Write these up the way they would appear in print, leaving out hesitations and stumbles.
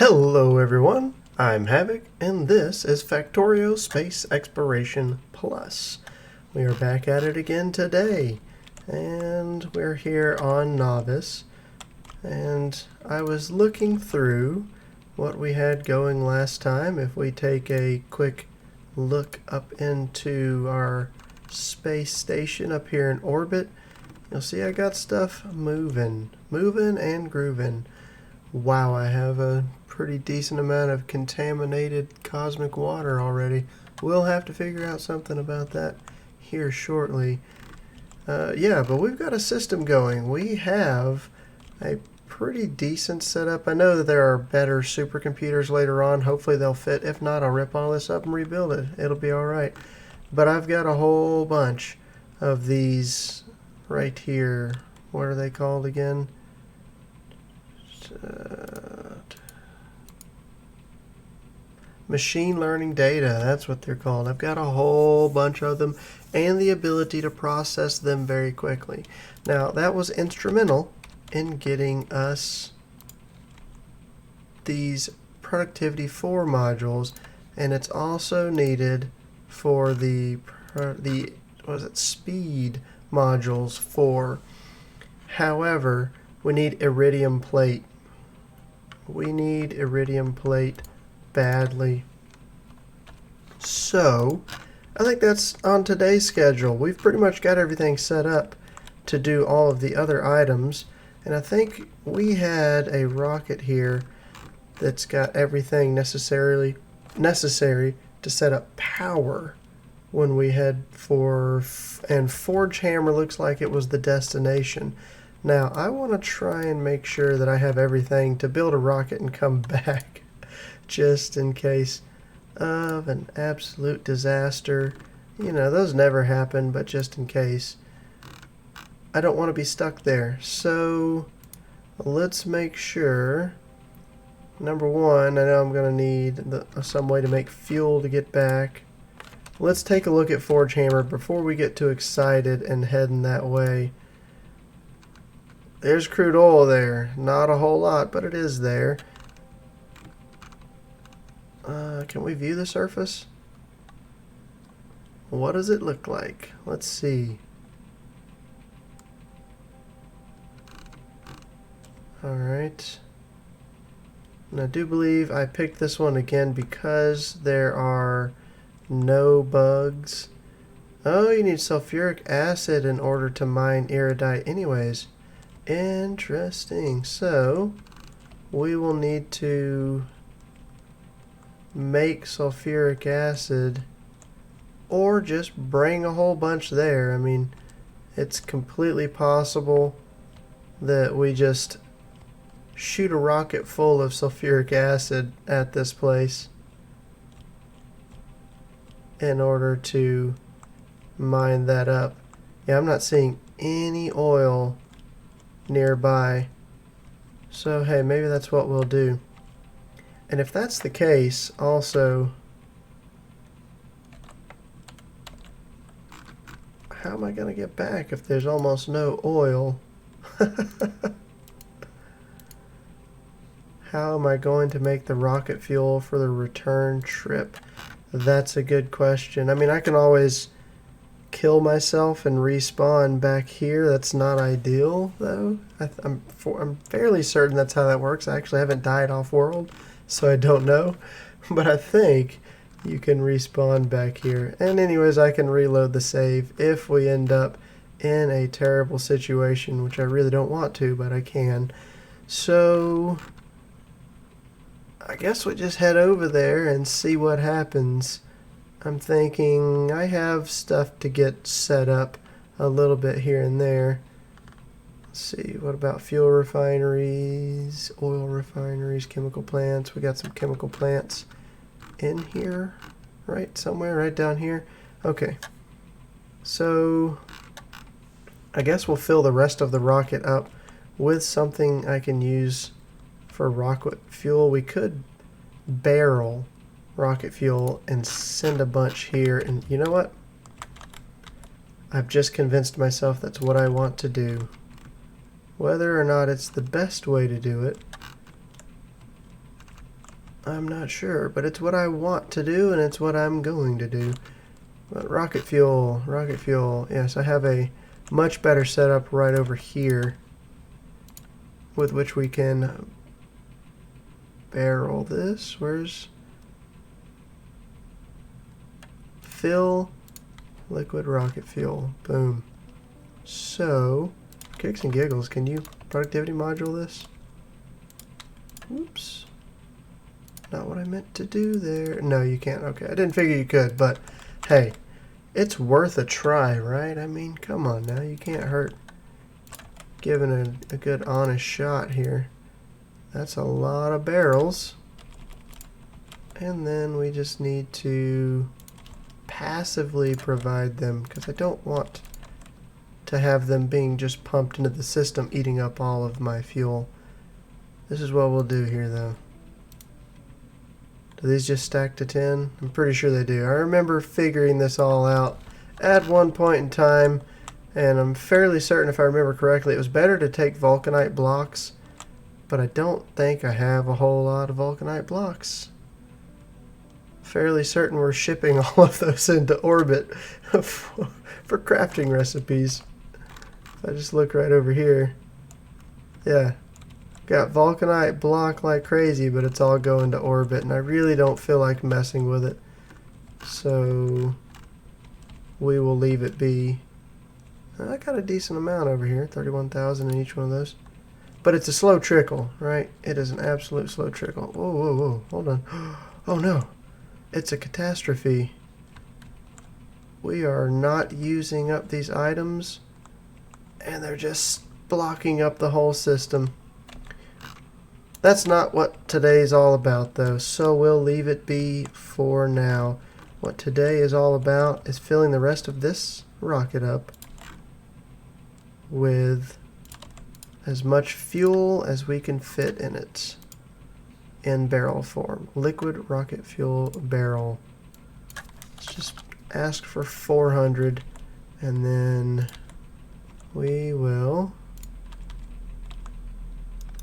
Hello everyone, I'm Havoc, and this is Factorio Space Exploration Plus. We are back at it again today, and we're here on Novice, and I was looking through what we had going last time. If we take a quick look up into our space station up here in orbit, you'll see I got stuff moving and grooving. Wow, I have a pretty decent amount of contaminated cosmic water already. We'll have to figure out something about that here shortly. Yeah, but we've got a system going. We have a pretty decent setup. I know that there are better supercomputers later on. Hopefully they'll fit. If not, I'll rip all this up and rebuild it. It'll be alright. But I've got a whole bunch of these right here. What are they called again? Machine learning data, that's what they're called. I've got a whole bunch of them and the ability to process them very quickly. Now, that was instrumental in getting us these productivity 4 modules, and it's also needed for the speed modules 4. However, we need iridium plate. We need iridium plate badly. So, I think that's on today's schedule. We've pretty much got everything set up to do all of the other items, and I think we had a rocket here that's got everything necessary to set up power when we head for, and ForgeHammer looks like it was the destination. Now, I want to try and make sure that I have everything to build a rocket and come back, just in case of an absolute disaster. You know, those never happen, but just in case. I don't want to be stuck there. So, let's make sure. Number one, I know I'm going to need some way to make fuel to get back. Let's take a look at ForgeHammer before we get too excited and heading that way. There's crude oil there. Not a whole lot, but it is there. Can we view the surface? What does it look like? Let's see. Alright. And I do believe I picked this one again because there are no bugs. Oh, you need sulfuric acid in order to mine iridite anyways. Interesting. So, we will need to make sulfuric acid or just bring a whole bunch there. I mean, it's completely possible that we just shoot a rocket full of sulfuric acid at this place in order to mine that up. Yeah, I'm not seeing any oil nearby. So, hey, maybe that's what we'll do. And if that's the case, also, how am I going to get back if there's almost no oil? How am I going to make the rocket fuel for the return trip? That's a good question. I mean, I can always kill myself and respawn back here. That's not ideal, though. I'm fairly certain that's how that works. I actually haven't died off-world, so I don't know. But I think you can respawn back here. And anyways, I can reload the save if we end up in a terrible situation, which I really don't want to, but I can. So, I guess we just head over there and see what happens. I'm thinking I have stuff to get set up a little bit here and there. Let's see, what about fuel refineries, oil refineries, chemical plants? We got some chemical plants in here, right? Somewhere right down here. Okay. So, I guess we'll fill the rest of the rocket up with something I can use for rocket fuel. We could barrel rocket fuel and send a bunch here, and you know what? I've just convinced myself that's what I want to do. Whether or not it's the best way to do it, I'm not sure, but it's what I want to do, and it's what I'm going to do. But rocket fuel, yes, I have a much better setup right over here with which we can barrel this. Where's fill liquid rocket fuel? Boom. So, kicks and giggles, can you productivity module this? Oops. Not what I meant to do there. No, you can't. Okay, I didn't figure you could, but hey, it's worth a try, right? I mean, come on now, you can't hurt giving a good honest shot here. That's a lot of barrels. And then we just need to passively provide them, because I don't want to have them being just pumped into the system, eating up all of my fuel. This is what we'll do here, though. Do these just stack to 10? I'm pretty sure they do. I remember figuring this all out at one point in time, and I'm fairly certain, if I remember correctly, it was better to take vulcanite blocks, but I don't think I have a whole lot of vulcanite blocks. Fairly certain we're shipping all of those into orbit for crafting recipes. If I just look right over here, yeah, got vulcanite block like crazy, but it's all going to orbit, and I really don't feel like messing with it, so we will leave it be. I got a decent amount over here, 31,000 in each one of those, but it's a slow trickle, right? It is an absolute slow trickle. Whoa, whoa, whoa, hold on. Oh no, it's a catastrophe. We are not using up these items, and they're just blocking up the whole system. That's not what today's all about, though, so we'll leave it be for now. What today is all about is filling the rest of this rocket up with as much fuel as we can fit in it in barrel form. Liquid rocket fuel barrel. Let's just ask for 400, and then we will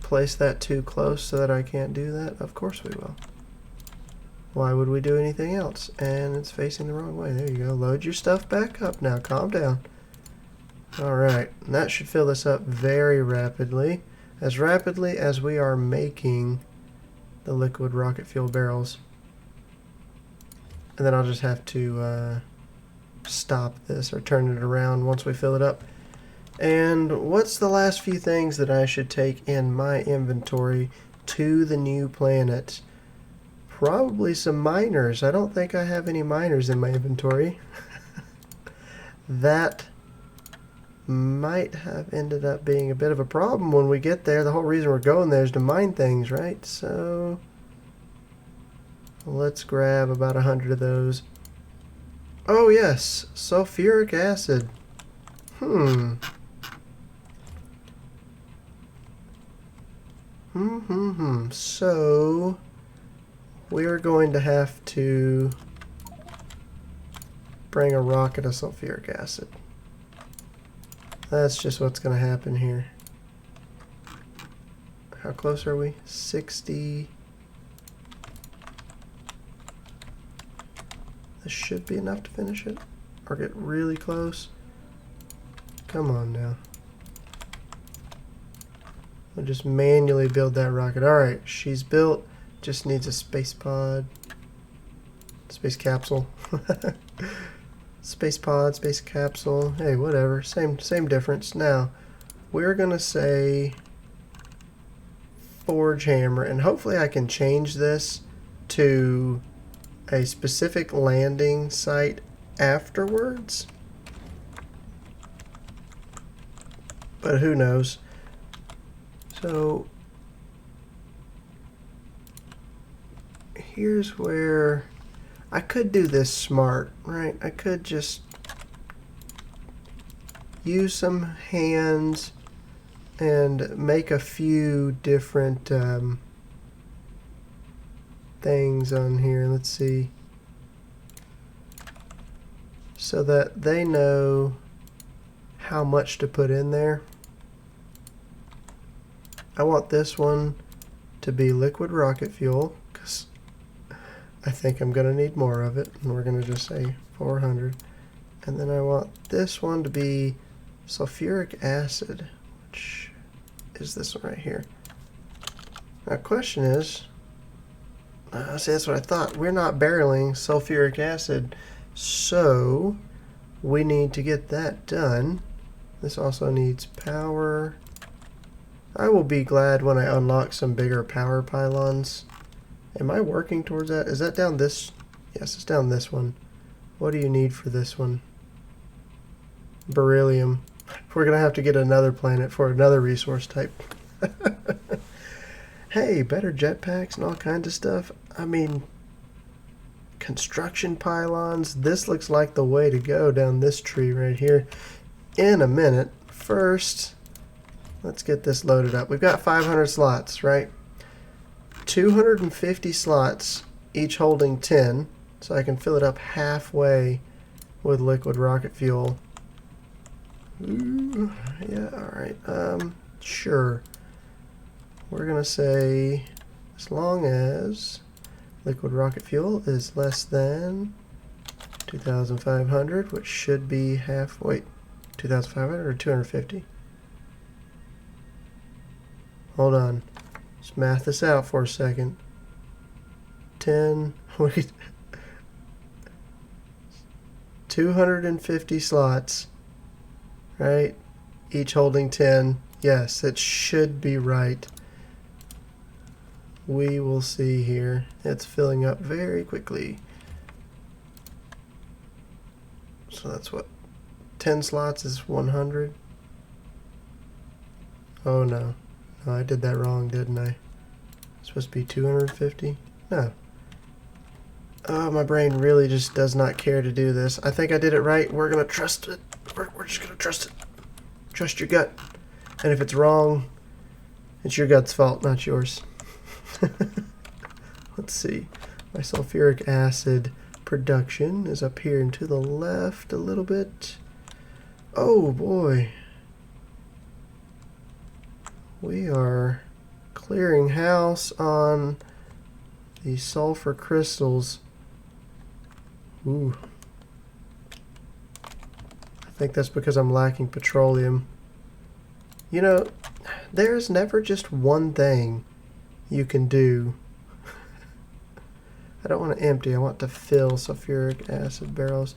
place that too close so that I can't do that. Of course we will. Why would we do anything else? And it's facing the wrong way. There you go. Load your stuff back up now. Calm down. Alright, and that should fill this up very rapidly as we are making the liquid rocket fuel barrels. And then I'll just have to stop this or turn it around once we fill it up. And what's the last few things that I should take in my inventory to the new planet? Probably some miners. I don't think I have any miners in my inventory. That might have ended up being a bit of a problem when we get there. The whole reason we're going there is to mine things, right? So let's grab about 100 of those. Oh yes, sulfuric acid. So we're going to have to bring a rocket of sulfuric acid. That's just what's going to happen here. How close are we? 60. This should be enough to finish it. Or get really close. Come on now. We'll just manually build that rocket. Alright, she's built. Just needs a space pod. Space capsule. Space pod, space capsule. Hey, whatever. Same difference. Now, we're going to say ForgeHammer, and hopefully I can change this to a specific landing site afterwards. But who knows? So here's where I could do this smart, right? I could just use some hands and make a few different things on here. Let's see. So that they know how much to put in there. I want this one to be liquid rocket fuel, because I think I'm going to need more of it, and we're going to just say 400. And then I want this one to be sulfuric acid, which is this one right here. Now, question is, see, that's what I thought. We're not barreling sulfuric acid, so we need to get that done. This also needs power. I will be glad when I unlock some bigger power pylons. Am I working towards that? Is that down this? Yes, it's down this one. What do you need for this one? Beryllium. We're going to have to get another planet for another resource type. Hey, better jetpacks and all kinds of stuff. I mean, construction pylons. This looks like the way to go down this tree right here. In a minute. First, let's get this loaded up. We've got 500 slots, right? 250 slots, each holding 10, so I can fill it up halfway with liquid rocket fuel. Ooh, yeah, alright. Sure. We're going to say, as long as liquid rocket fuel is less than 2,500, which should be half, wait, 2,500 or 250? Hold on. Let's math this out for a second. 10, wait. 250 slots, right? Each holding 10. Yes, it should be right. We will see here. It's filling up very quickly. So that's what? 10 slots is 100? Oh no. No, I did that wrong, didn't I? It's supposed to be 250? No. Oh, my brain really just does not care to do this. I think I did it right. We're going to trust it. We're just going to trust it. Trust your gut. And if it's wrong, it's your gut's fault, not yours. Let's see. My sulfuric acid production is up here and to the left a little bit. Oh boy. We are clearing house on the sulfur crystals. Ooh. I think that's because I'm lacking petroleum. You know, there's never just one thing you can do. I don't want to empty, I want to fill sulfuric acid barrels.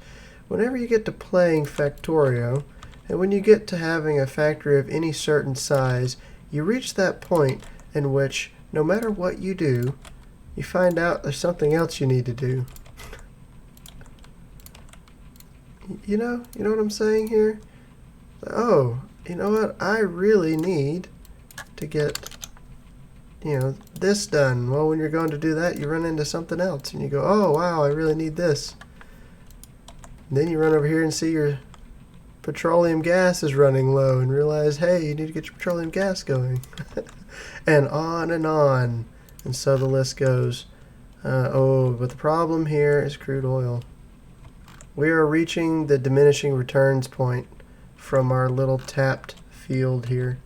Whenever you get to playing Factorio, and when you get to having a factory of any certain size, you reach that point in which no matter what you do, you find out there's something else you need to do. You know what I'm saying here? Oh, you know what? I really need to get, this done. Well, when you're going to do that, you run into something else and you go, oh, wow, I really need this. And then you run over here and see your petroleum gas is running low and realize, hey, you need to get your petroleum gas going. And on and on. And so the list goes. But the problem here is crude oil. We are reaching the diminishing returns point from our little tapped field here.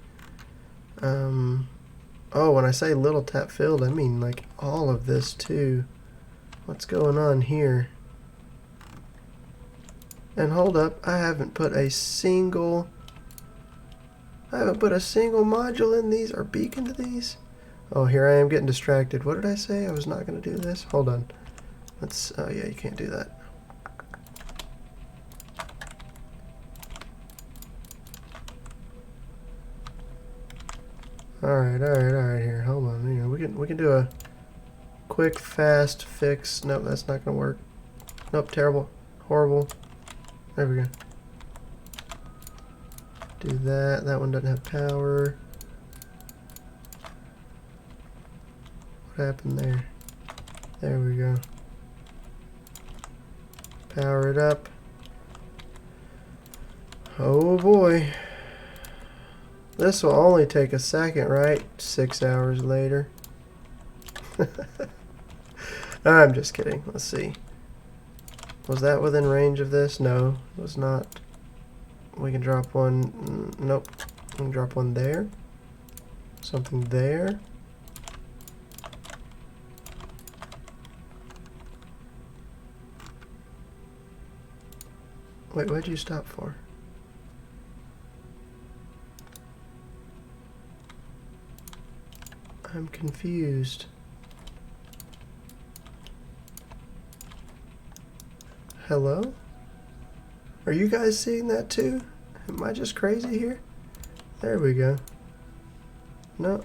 Oh, when I say little tap field, I mean like all of this too. What's going on here? And hold up, I haven't put a single module in these or beacon to these. Oh, here I am getting distracted. What did I say? I was not going to do this. Hold on. Oh yeah, you can't do that. Alright here. Hold on. We can do a quick, fast fix. Nope, that's not gonna work. Nope, terrible. Horrible. There we go. Do that. That one doesn't have power. What happened there? There we go. Power it up. Oh boy. This will only take a second, right? 6 hours later. I'm just kidding. Let's see. Was that within range of this? No, it was not. We can drop one. Nope. We can drop one there. Something there. Wait, what'd you stop for? I'm confused. Hello? Are you guys seeing that too? Am I just crazy here? There we go. No.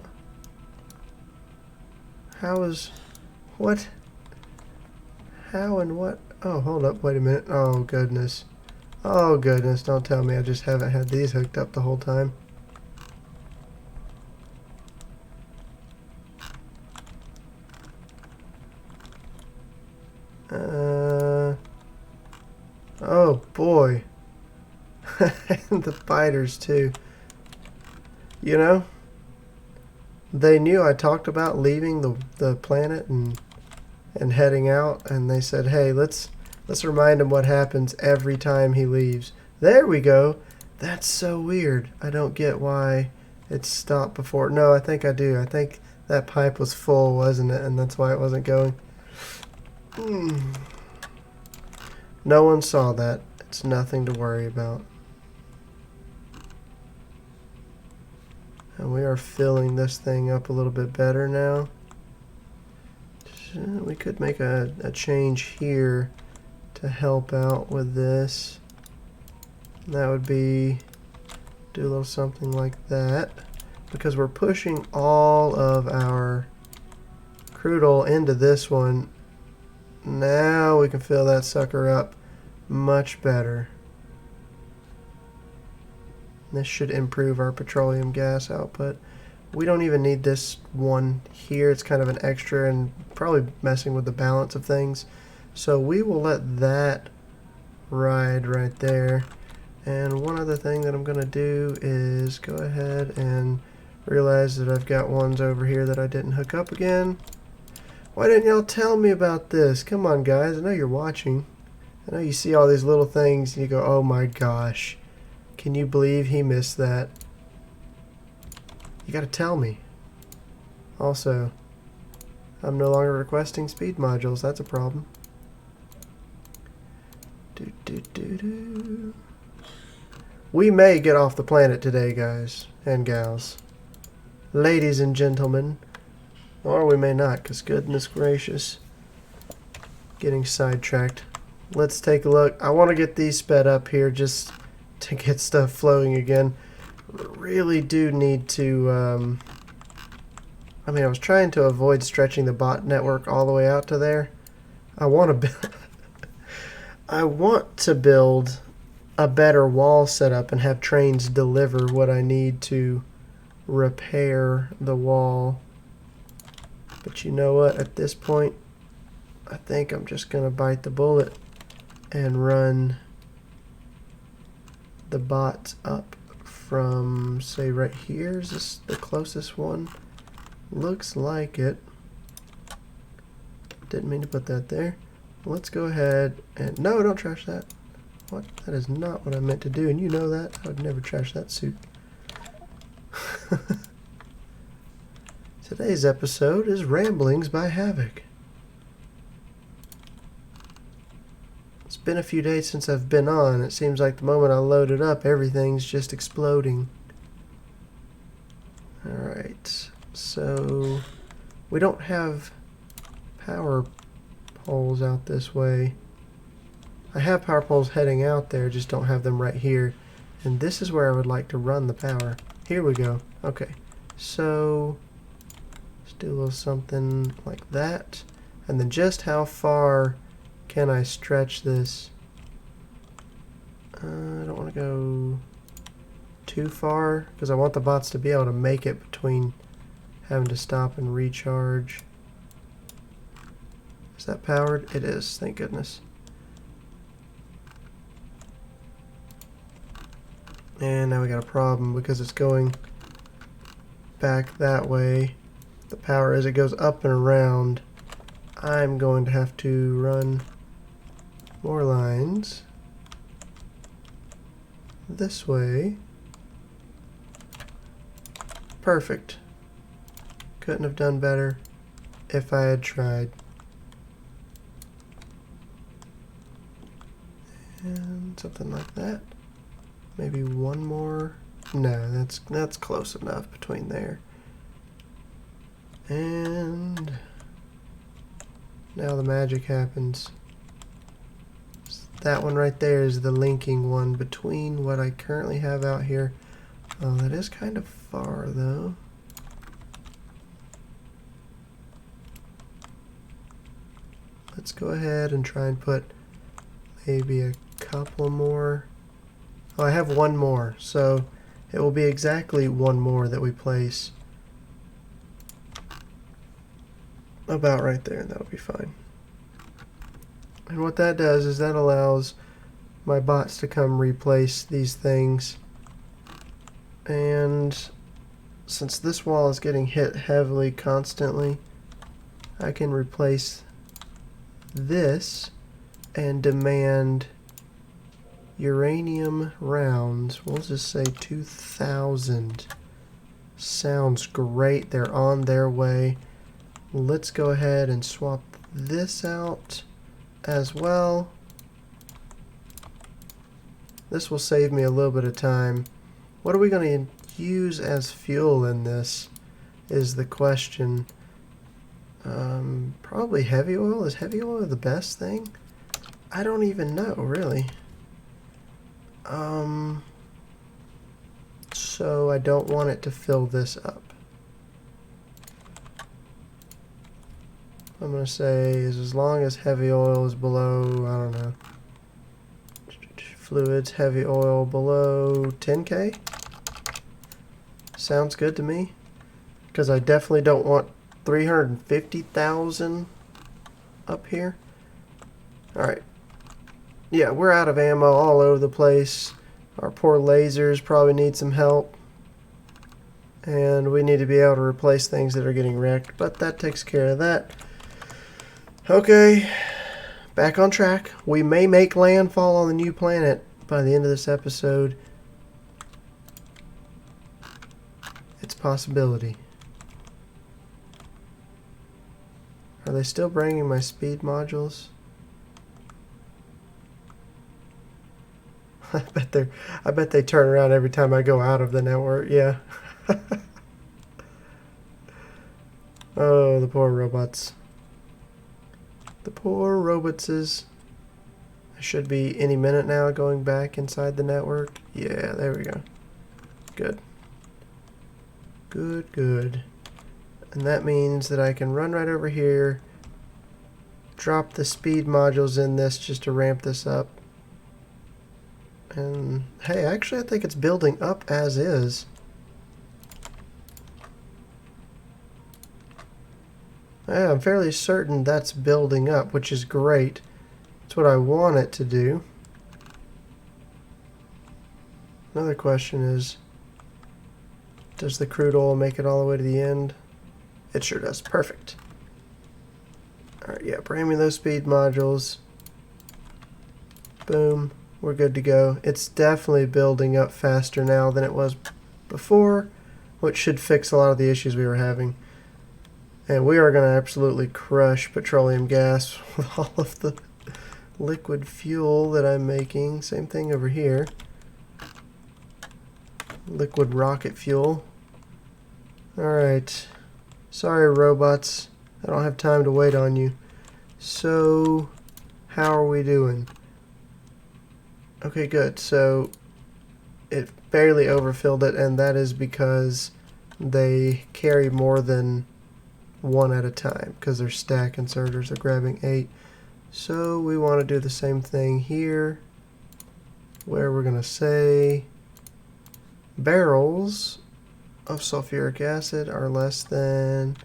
How is... What? How and what? Oh, hold up. Wait a minute. Oh, goodness. Oh, goodness. Don't tell me I just haven't had these hooked up the whole time. Oh, boy. And the fighters, too. You know, they knew I talked about leaving the planet and heading out, and they said, hey, let's remind him what happens every time he leaves. There we go. That's so weird. I don't get why it stopped before. No, I think I do. I think that pipe was full, wasn't it? And that's why it wasn't going. No one saw that. It's nothing to worry about. And we are filling this thing up a little bit better now. We could make a change here to help out with this. And that would be do a little something like that, because we're pushing all of our crude oil into this one. Now we can fill that sucker up much better. This should improve our petroleum gas output. We don't even need this one here. It's kind of an extra and probably messing with the balance of things. So we will let that ride right there. And one other thing that I'm going to do is go ahead and realize that I've got ones over here that I didn't hook up again. Why didn't y'all tell me about this? Come on, guys. I know you're watching. I know you see all these little things and you go, oh my gosh. Can you believe he missed that? You gotta tell me. Also, I'm no longer requesting speed modules. That's a problem. We may get off the planet today, guys and gals. Ladies and gentlemen. Or we may not, because goodness gracious. Getting sidetracked. Let's take a look. I want to get these sped up here just to get stuff flowing again. Really do need to I mean, I was trying to avoid stretching the bot network all the way out to there. I want to build I want to build a better wall setup and have trains deliver what I need to repair the wall. But you know what, at this point I think I'm just gonna bite the bullet and run the bots up from, say, right here. Is this the closest one? Looks like it. Didn't mean to put that there. Let's go ahead and... No, don't trash that. What? That is not what I meant to do, and you know that. I would never trash that suit. Today's episode is Ramblings by Havoc. It's been a few days since I've been on. It seems like the moment I load it up, everything's just exploding. Alright, so we don't have power poles out this way. I have power poles heading out there, just don't have them right here. And this is where I would like to run the power. Here we go. Okay, so let's do a little something like that. And then just how far can I stretch this? I don't want to go too far because I want the bots to be able to make it between having to stop and recharge. Is that powered? It is, thank goodness. And now we got a problem because it's going back that way. The power, as it goes up and around, I'm going to have to run more lines this way. Perfect. Couldn't have done better if I had tried. And something like that. Maybe one more. No, that's close enough between there. And now the magic happens. That one right there is the linking one between what I currently have out here. Oh, that is kind of far though. Let's go ahead and try and put maybe a couple more. Oh, I have one more, so it will be exactly one more that we place. About right there, and that'll be fine. And what that does is that allows my bots to come replace these things. And since this wall is getting hit heavily constantly, I can replace this and demand uranium rounds. We'll just say 2,000. Sounds great. They're on their way. Let's go ahead and swap this out as well. This will save me a little bit of time. What are we going to use as fuel in this is the question. Probably heavy oil. Is heavy oil the best thing? I don't even know, really. So I don't want it to fill this up. I'm going to say is as long as heavy oil is below, I don't know, fluids, heavy oil below 10K. Sounds good to me, because I definitely don't want 350,000 up here. Alright. Yeah, we're out of ammo all over the place. Our poor lasers probably need some help. And we need to be able to replace things that are getting wrecked, but that takes care of that. Okay, back on track. We may make landfall on the new planet by the end of this episode. It's a possibility. Are they still bringing my speed modules? I bet they turn around every time I go out of the network. Yeah. Oh, the poor robots. The poor robotses. I should be any minute now going back inside the network. Yeah, there we go. Good. Good, good. And that means that I can run right over here, drop the speed modules in this just to ramp this up. And hey, actually I think it's building up as is. Yeah, I'm fairly certain that's building up, which is great. That's what I want it to do. Another question is, does the crude oil make it all the way to the end? It sure does. Perfect. Alright, yeah, bring me those speed modules. Boom. We're good to go. It's definitely building up faster now than it was before, which should fix a lot of the issues we were having. And we are going to absolutely crush petroleum gas with all of the liquid fuel that I'm making. Same thing over here. Liquid rocket fuel. Alright. Sorry, robots. I don't have time to wait on you. So, how are we doing? Okay, good. So, it barely overfilled it, and that is because they carry more than one at a time, because their stack inserters are grabbing 8. So we want to do the same thing here, where we're going to say barrels of sulfuric acid are less than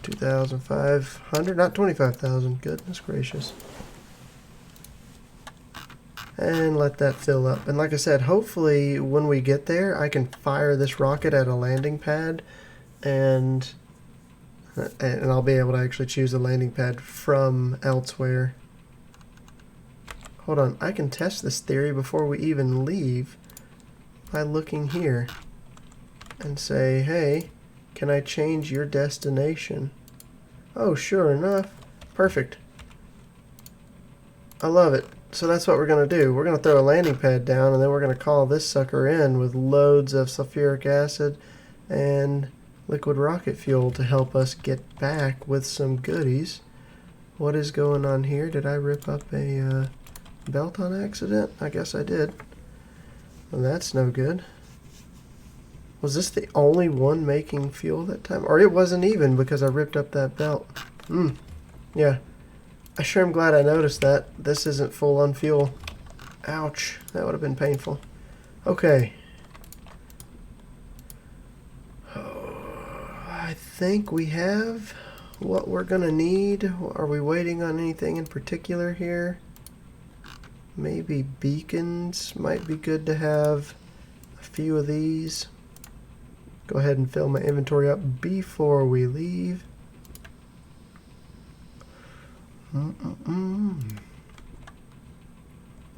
2,500, not 25,000. Goodness gracious. And let that fill up. And like I said, hopefully when we get there, I can fire this rocket at a landing pad, and I'll be able to actually choose a landing pad from elsewhere. Hold on, I can test this theory before we even leave by looking here and say, hey, can I change your destination? Oh, sure enough. Perfect. I love it. So that's what we're going to do. We're going to throw a landing pad down, and then we're going to call this sucker in with loads of sulfuric acid and liquid rocket fuel to help us get back with some goodies. What is going on here? Did I rip up a belt on accident? I guess I did. Well, that's no good. Was this the only one making fuel that time? Or it wasn't even because I ripped up that belt. Yeah. I sure am glad I noticed that. This isn't full on fuel. Ouch. That would have been painful. Okay. I think we have what we're going to need. Are we waiting on anything in particular here? Maybe beacons might be good to have a few of these. Go ahead and fill my inventory up before we leave.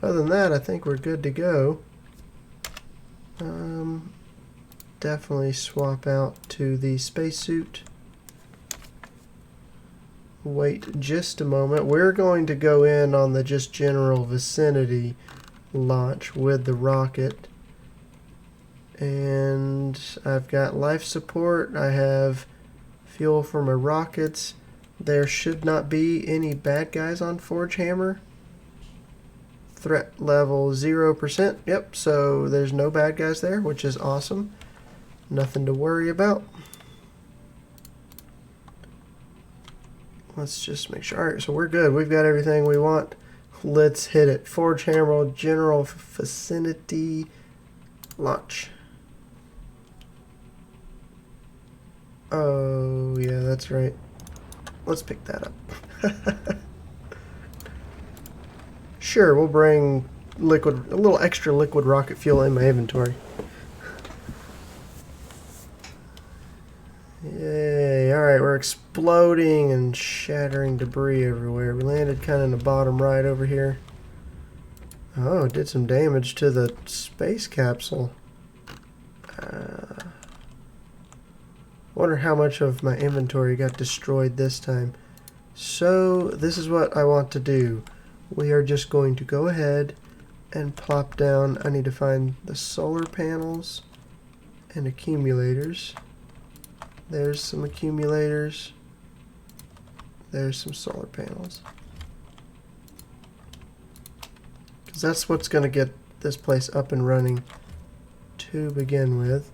Other than that, I think we're good to go. Definitely swap out to the spacesuit. Wait just a moment. We're going to go in on the just general vicinity launch with the rocket. And I've got life support. I have fuel for my rockets. There should not be any bad guys on ForgeHammer. Threat level 0%. Yep, so there's no bad guys there, which is awesome. Nothing to worry about. Let's just make sure. Alright, so we're good. We've got everything we want. Let's hit it. ForgeHammer general vicinity launch. Oh, yeah, that's right. Let's pick that up. Sure, we'll bring a little extra liquid rocket fuel in my inventory. Yay, alright, we're exploding and shattering debris everywhere. We landed kind of in the bottom right over here. Oh, it did some damage to the space capsule. Wonder how much of my inventory got destroyed this time. So this is what I want to do. We are just going to go ahead and plop down. I need to find the solar panels and accumulators. There's some accumulators. There's some solar panels. Because that's what's going to get this place up and running to begin with.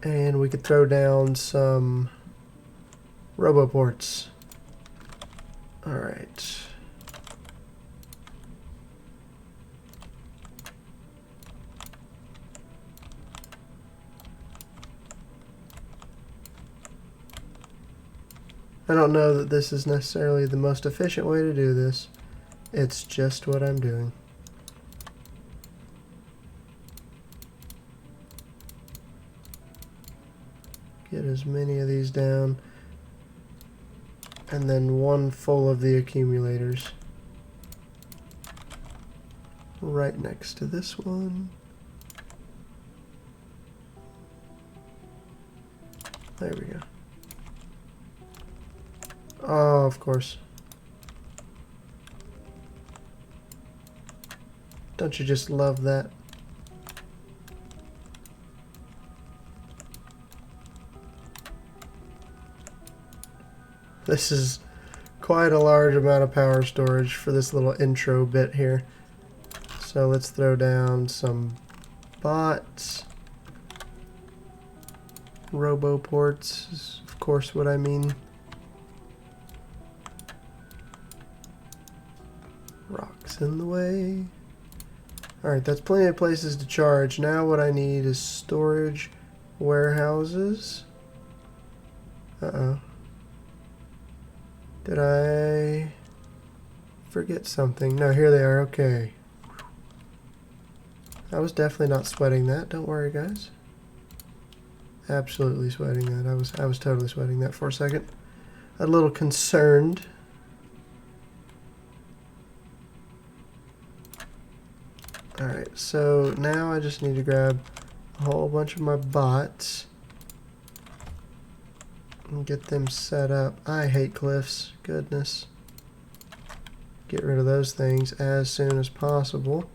And we could throw down some roboports. Alright. I don't know that this is necessarily the most efficient way to do this. It's just what I'm doing. Get as many of these down. And then one full of the accumulators. Right next to this one. There we go. Oh, of course. Don't you just love that? This is quite a large amount of power storage for this little intro bit here. So let's throw down some bots. Roboports is of course what I mean. Rocks in the way. Alright, that's plenty of places to charge. Now what I need is storage warehouses. Uh-oh. Did I forget something? No, here they are. Okay. I was definitely not sweating that. Don't worry, guys. Absolutely sweating that. I was totally sweating that for a second. A little concerned. Alright, so now I just need to grab a whole bunch of my bots and get them set up. I hate cliffs. Goodness. get rid of those things as soon as possible.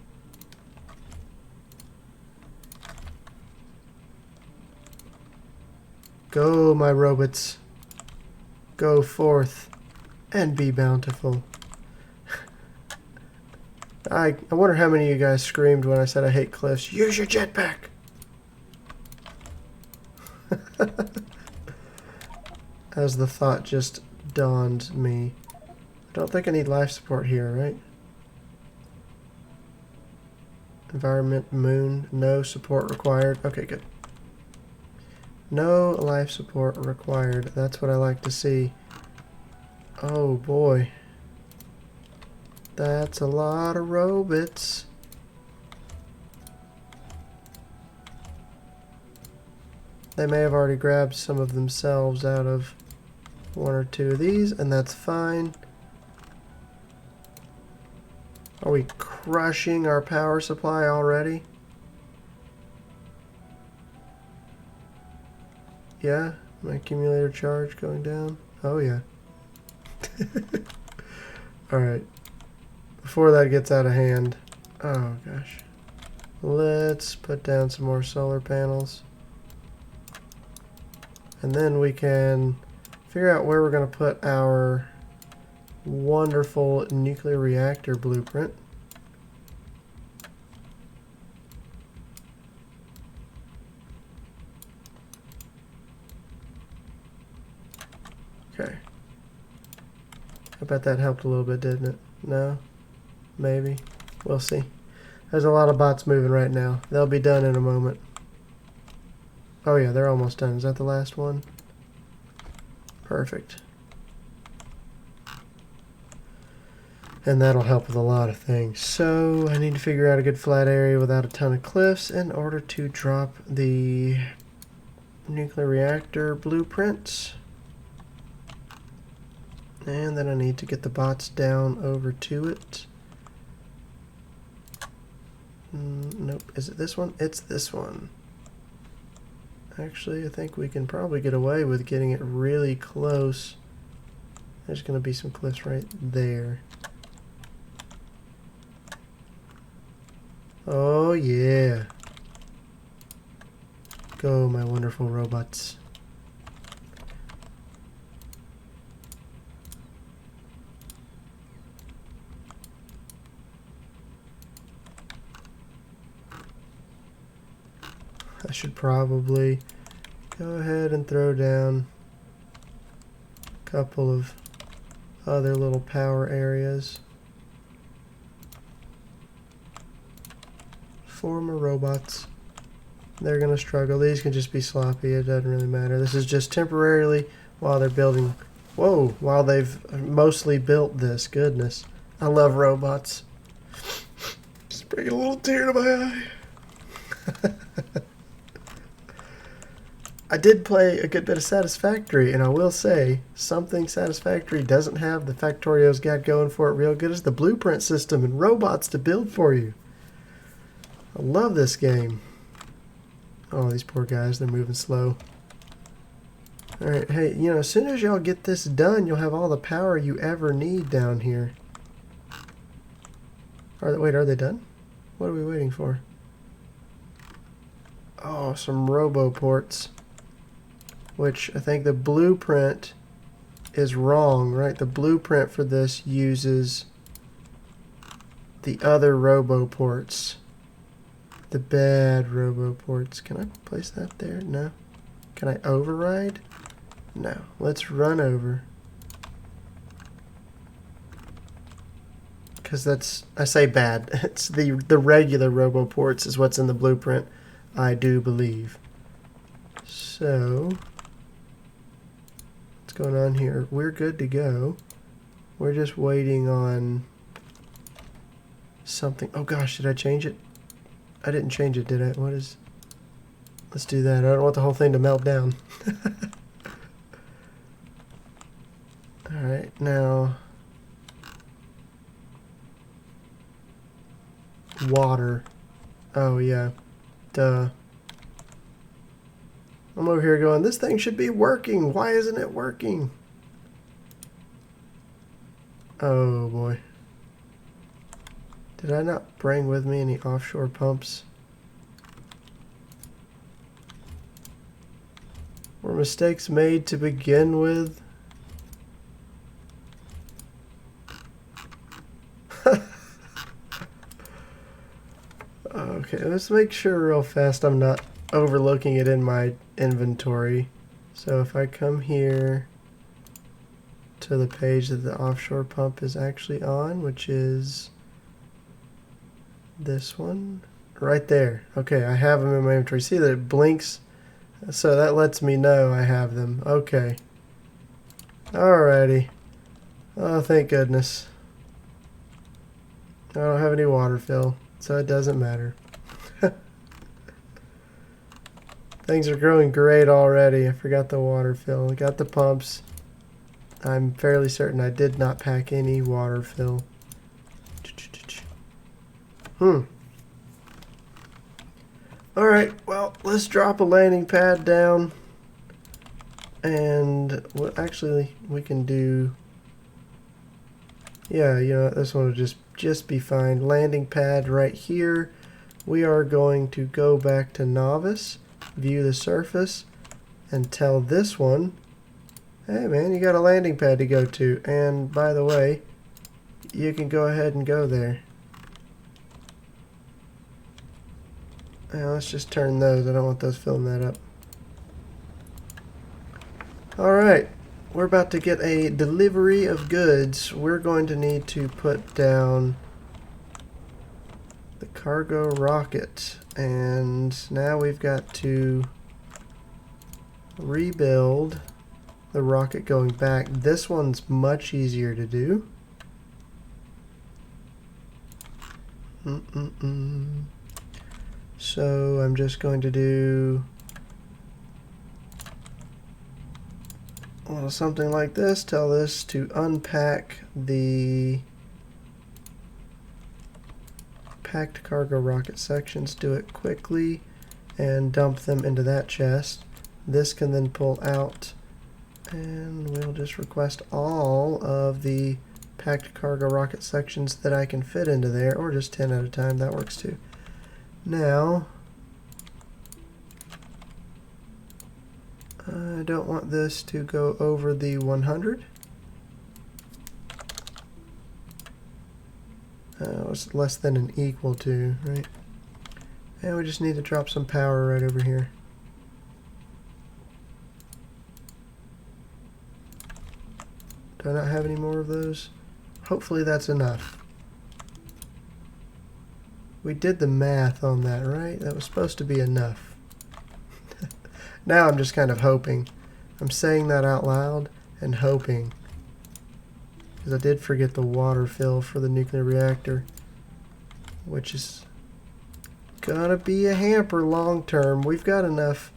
Go, my robots. Go forth and be bountiful. I wonder how many of you guys screamed when I said I hate cliffs. Use your jetpack! As the thought just dawned me. I don't think I need life support here, right? Environment, moon, no support required. Okay, good. No life support required. That's what I like to see. Oh boy. That's a lot of robots. They may have already grabbed some of themselves out of one or two of these, and that's fine. Are we crushing our power supply already? Yeah? My accumulator charge going down? Oh yeah. Alright. Before that gets out of hand. Oh gosh. Let's put down some more solar panels. And then we can figure out where we're going to put our wonderful nuclear reactor blueprint. Okay. I bet that helped a little bit, didn't it? No? Maybe? We'll see. There's a lot of bots moving right now. They'll be done in a moment. Oh yeah, they're almost done. Is that the last one? Perfect. And that'll help with a lot of things. So I need to figure out a good flat area without a ton of cliffs in order to drop the nuclear reactor blueprints. And then I need to get the bots down over to it. Nope. Is it this one? It's this one. Actually, I think we can probably get away with getting it really close. There's going to be some cliffs right there. Oh yeah. Go, my wonderful robots. I should probably go ahead and throw down a couple of other little power areas for my robots. They're going to struggle. These can just be sloppy. It doesn't really matter. This is just temporarily while they're building. Whoa, while they've mostly built this. Goodness. I love robots. Just bringing a little tear to my eye. I did play a good bit of Satisfactory, and I will say, something Satisfactory doesn't have the Factorio's got going for it real good is the blueprint system and robots to build for you. I love this game. Oh, these poor guys, they're moving slow. Alright, hey, you know, as soon as y'all get this done, you'll have all the power you ever need down here. Wait, are they done? What are we waiting for? Oh, some roboports. Which I think the blueprint is wrong, right? The blueprint for this uses the other roboports. The bad roboports. Can I place that there? No. Can I override? No. Let's run over. Because that's, I say bad. It's the regular roboports is what's in the blueprint, I do believe. So, what's going on here? We're good to go. We're just waiting on something. Oh gosh, did I change it? I didn't change it, did I? What is... Let's do that. I don't want the whole thing to melt down. Alright, now... Water. Oh, yeah. Duh. I'm over here going, this thing should be working. Why isn't it working? Oh, boy. Did I not bring with me any offshore pumps? Were mistakes made to begin with? Okay, let's make sure real fast I'm not overlooking it in my inventory. So if I come here to the page that the offshore pump is actually on, which is this one right there. Okay, I have them in my inventory. See that it blinks? So that lets me know I have them. Okay. Alrighty. Oh, thank goodness. I don't have any water fill, so it doesn't matter. Things are growing great already. I forgot the water fill. I got the pumps. I'm fairly certain I did not pack any water fill. Alright, well, let's drop a landing pad down. And what actually we can do... Yeah, you know, this one will just be fine. Landing pad right here. We are going to go back to Novice, view the surface, and tell this one, hey man, you got a landing pad to go to. And by the way, you can go ahead and go there. Now let's just turn those. I don't want those filling that up. Alright, we're about to get a delivery of goods. We're going to need to put down the cargo rocket. And now we've got to rebuild the rocket going back. This one's much easier to do. So I'm just going to do a little something like this. Tell this to unpack the packed cargo rocket sections. Do it quickly and dump them into that chest. This can then pull out, and we'll just request all of the packed cargo rocket sections that I can fit into there, or just 10 at a time. That works too. Now, I don't want this to go over the 100. It's less than an equal to, right? And we just need to drop some power right over here. Do I not have any more of those? Hopefully that's enough. We did the math on that, right? That was supposed to be enough. Now I'm just kind of hoping. I'm saying that out loud and hoping. Because I did forget the water fill for the nuclear reactor, which is gonna be a hamper long term. We've got enough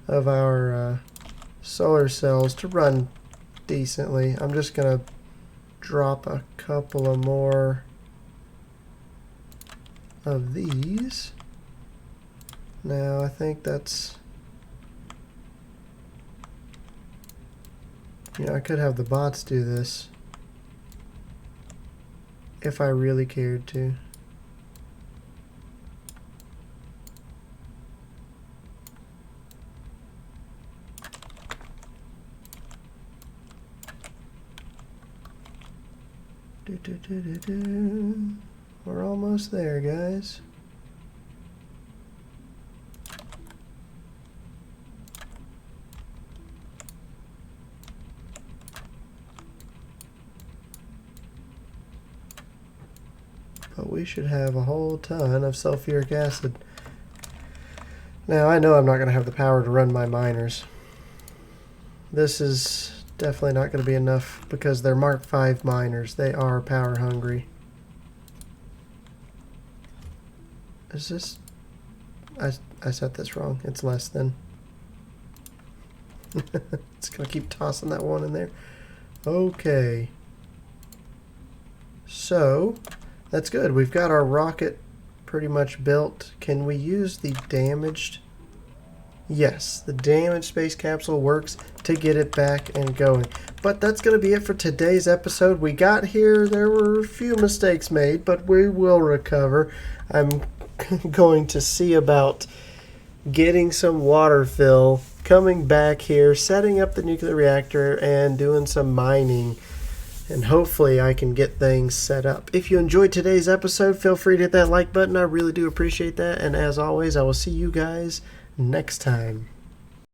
of our solar cells to run decently. I'm just gonna drop a couple of more of these. Now I think that's, you know, I could have the bots do this if I really cared to. We're almost there, guys. But we should have a whole ton of sulfuric acid. Now, I know I'm not going to have the power to run my miners. This is definitely not going to be enough because they're Mark V miners. They are power hungry. Is this... I set this wrong. It's less than. It's going to keep tossing that one in there. Okay. So, that's good. We've got our rocket pretty much built. Can we use the damaged Yes, the damaged space capsule works to get it back and going. But that's going to be it for today's episode. We got here, there were a few mistakes made, but we will recover. I'm going to see about getting some water fill, coming back here, setting up the nuclear reactor, and doing some mining. And hopefully I can get things set up. If you enjoyed today's episode, feel free to hit that like button. I really do appreciate that. And as always, I will see you guys next time.